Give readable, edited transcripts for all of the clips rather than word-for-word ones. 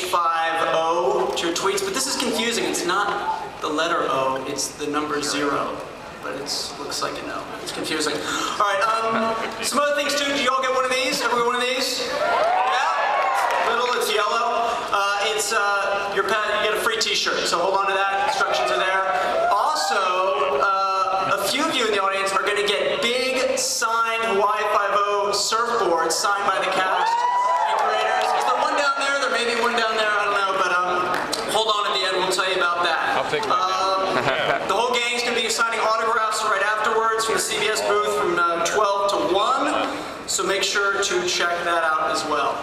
H50 to your tweets, but this is confusing. It's not the letter O, it's the number 0. But it looks like a no. It's confusing. All right, some other things too. Do you all get one of these? Everyone one of these? Yeah? Little, it's yellow. It's your pet, you get a free t-shirt, so hold on to that. Instructions are there. Also, a few of you in the audience are going to get big signed Hawaii 5-0 surfboards signed by the cast and creators. Is there one down there? There may be one down there, I don't know, but hold on at the end, we'll tell you about that. I'll take mine. The whole gang's going to be signing autographs right afterwards from the CBS booth from 12 to 1, so make sure to check that out as well.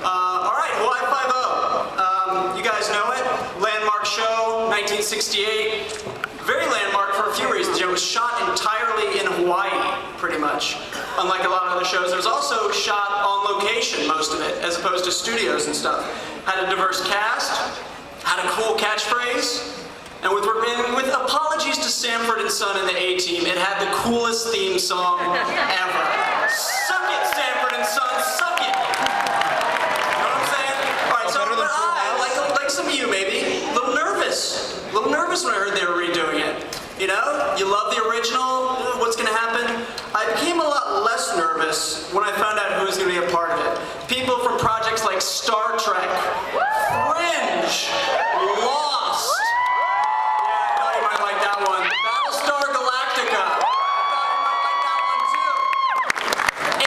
All right, Hawaii 5-0. You guys know it. Landmark show, 1968. Very landmark for a few reasons. It was shot entirely in Hawaii, pretty much. Unlike a lot of other shows, it was also shot on location, most of it, as opposed to studios and stuff. Had a diverse cast, had a cool catchphrase, and with apologies to Sanford and Son and the A-Team, it had the coolest theme song ever. Suck it, Sanford and Son, suck it! You know what I'm saying? All right, so like some of you maybe, a little nervous when I heard they were redoing it. You know, you love the original, what's gonna happen? I became a lot less nervous when I found out who was gonna be a part of it. People from projects like Star Trek, Fringe, Lost. Yeah, I thought you might like that one. Battlestar Galactica. I thought you might like that one too.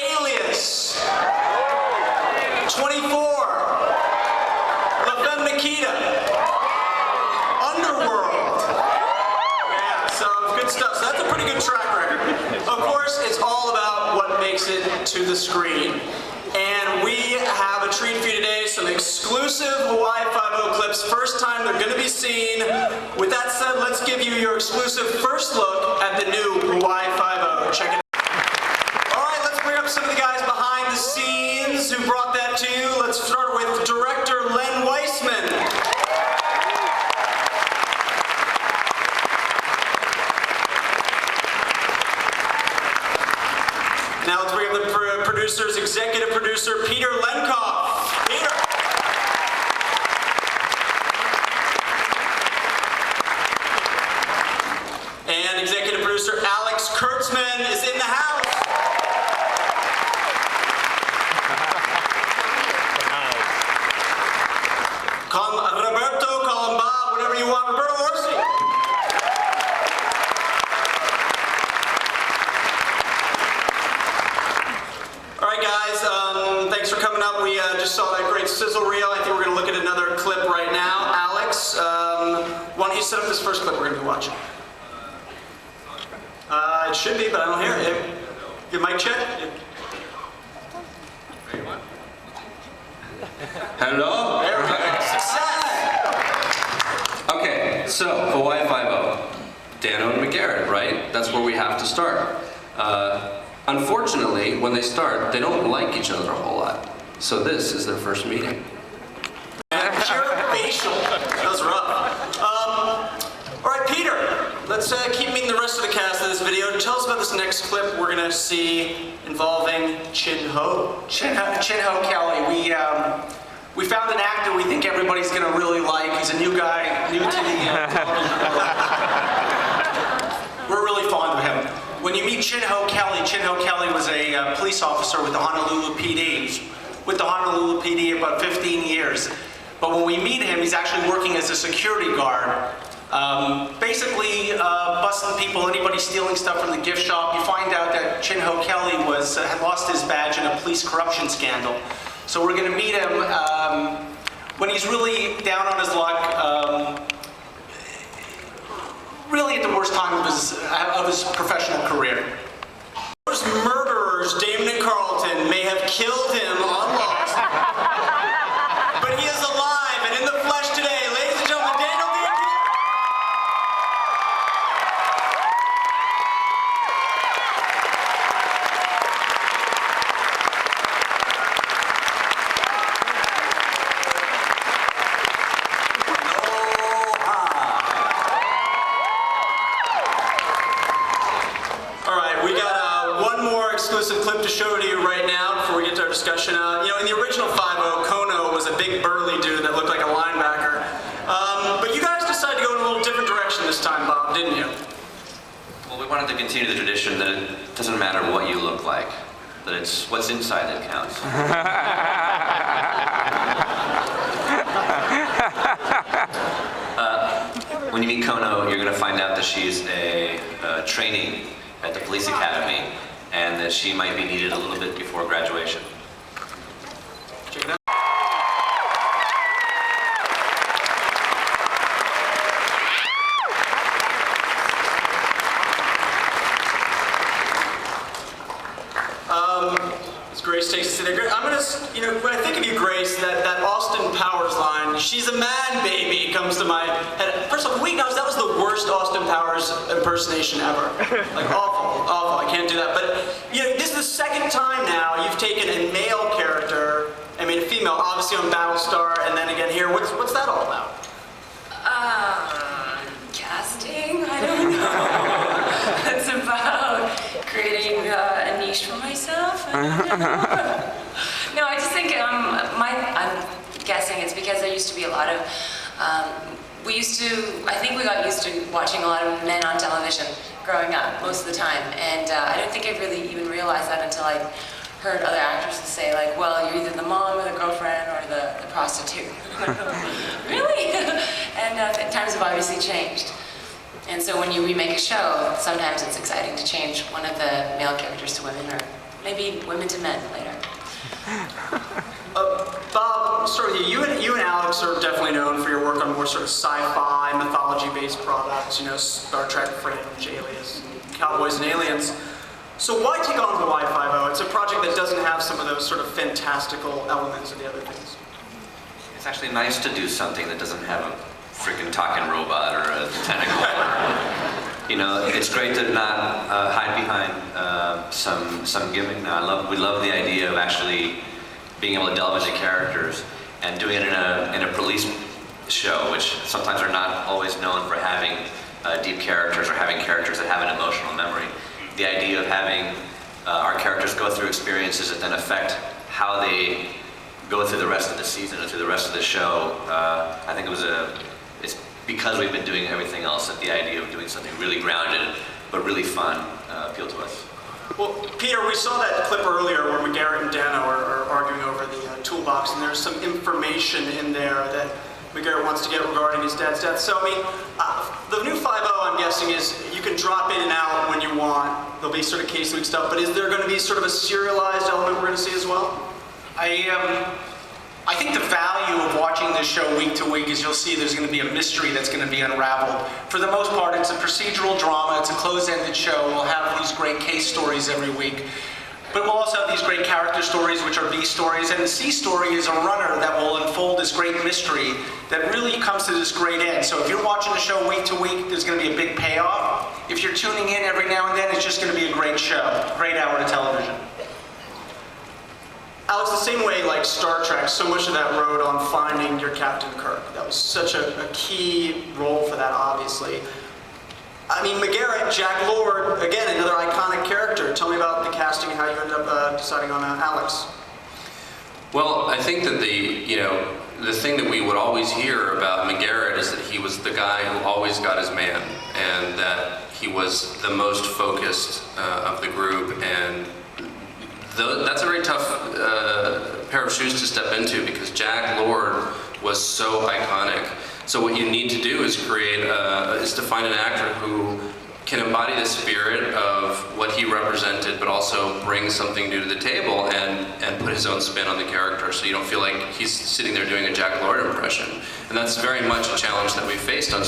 Alias. 24. La Femme Nikita. Underworld. Yeah, so good stuff. So that's a pretty good track record. Of course, it's all about what makes it to the screen. And we have a treat for you today, some exclusive Hawaii 5-0 clips. First time they're going to be seen. With that said, let's give you your exclusive first look at the new Hawaii 5-0. Check it out. All right, let's bring up some of the guys behind the scenes who brought that to you. Let's start with director Len Wiseman. Now let's bring up the producers, executive producer Peter Lenkov. Peter. And executive producer Alex Kurtzman is in the house. Call him Roberto, call him Bob, whatever you want. Roberto Orci. Alright guys, thanks for coming up. We just saw that great sizzle reel. I think we're going to look at another clip right now. Alex, why don't you set up this first clip we're going to be watching? It should be, but I don't hear it. Your mic check? Hello? There we go. Success! Okay, so Hawaii 5-0. Dano and McGarrett, right? That's where we have to start. Unfortunately, when they start, they don't like each other a whole lot. So this is their first meeting. Pure facial. That was rough. All right, Peter. Let's keep meeting the rest of the cast of this video. Tell us about this next clip we're gonna see involving Chin-Ho. Chin-Ho Kelly. We found an actor we think everybody's gonna really like. He's a new guy, new to the television world. We're really fond of him. When you meet Chin-Ho Kelly was a police officer with the Honolulu PD. He was with the Honolulu PD about 15 years. But when we meet him, he's actually working as a security guard. Basically busting people, anybody stealing stuff from the gift shop. You find out that Chin-Ho Kelly had lost his badge in a police corruption scandal. So we're going to meet him when he's really down on his luck, really at the worst time of his professional career. Those murderers, Damon and Carlton, may have killed him on Lost, but he is alive and in the flesh today. Ladies and gentlemen, Daniel Dae Kim. All right, we got one more exclusive clip to show to you right now before we get to our discussion. wanted to continue the tradition that it doesn't matter what you look like, that it's what's inside that counts. When you meet Kono, you're going to find out that she's a trainee at the police academy, and that she might be needed a little bit before graduation. Check it out. As Grace takes us to there, I'm gonna, when I think of you, Grace, that Austin Powers line, "She's a man, baby," comes to my head. First of all, wait, no, that was the worst Austin Powers impersonation ever. Like, awful, awful, I can't do that. But, this is the second time now you've taken a male character and made a female, obviously on Battlestar, and then again here. What's that all about? Casting? I don't know. It's about creating a niche for myself. No, I just think I'm guessing it's because there used to be a lot of, I think we got used to watching a lot of men on television growing up most of the time, and I don't think I really even realized that until I heard other actresses say, like, well, you're either the mom or the girlfriend or the prostitute. Really? And times have obviously changed. And so when you remake a show, sometimes it's exciting to change one of the male characters to women, or maybe women to men later. Bob, I'll start with you. You and Alex are definitely known for your work on more sort of sci-fi, mythology-based products, Star Trek, Fringe, Alias, Cowboys and Aliens. So why take on Hawaii Five-0? It's a project that doesn't have some of those sort of fantastical elements of the other things. It's actually nice to do something that doesn't have a freaking talking robot or a tentacle. It's great to not hide behind some gimmick. Now, we love the idea of actually being able to delve into characters and doing it in a police show, which sometimes are not always known for having deep characters or having characters that have an emotional memory. The idea of having our characters go through experiences that then affect how they go through the rest of the season or through the rest of the show, I think it's because we've been doing everything else that the idea of doing something really grounded but really fun appealed to us. Well, Peter, we saw that clip earlier where McGarrett and Dano are arguing over the toolbox, and there's some information in there that McGarrett wants to get regarding his dad's death. So, the new 5-0, I'm guessing, is you can drop in and out when you want. There'll be sort of case week stuff, but is there going to be sort of a serialized element we're going to see as well? I think the value of watching this show week to week is you'll see there's going to be a mystery that's going to be unraveled. For the most part, it's a procedural drama. It's a closed-ended show. We'll have these great case stories every week. But we'll also have these great character stories, which are B stories. And the C story is a runner that will unfold this great mystery that really comes to this great end. So if you're watching the show week to week, there's going to be a big payoff. If you're tuning in every now and then, it's just going to be a great show, a great hour of television. Alex, the same way like Star Trek, so much of that rode on finding your Captain Kirk. That was such a key role for that, obviously. McGarrett, Jack Lord, again, another iconic character. Tell me about the casting and how you ended up deciding on Alex. Well, I think that the thing that we would always hear about McGarrett is that he was the guy who always got his man, and that he was the most focused of the group, and that's a very tough pair of shoes to step into because Jack Lord was so iconic. So what you need to do is is to find an actor who can embody the spirit of what he represented, but also bring something new to the table and put his own spin on the character, so you don't feel like he's sitting there doing a Jack Lord impression. And that's very much a challenge that we faced on.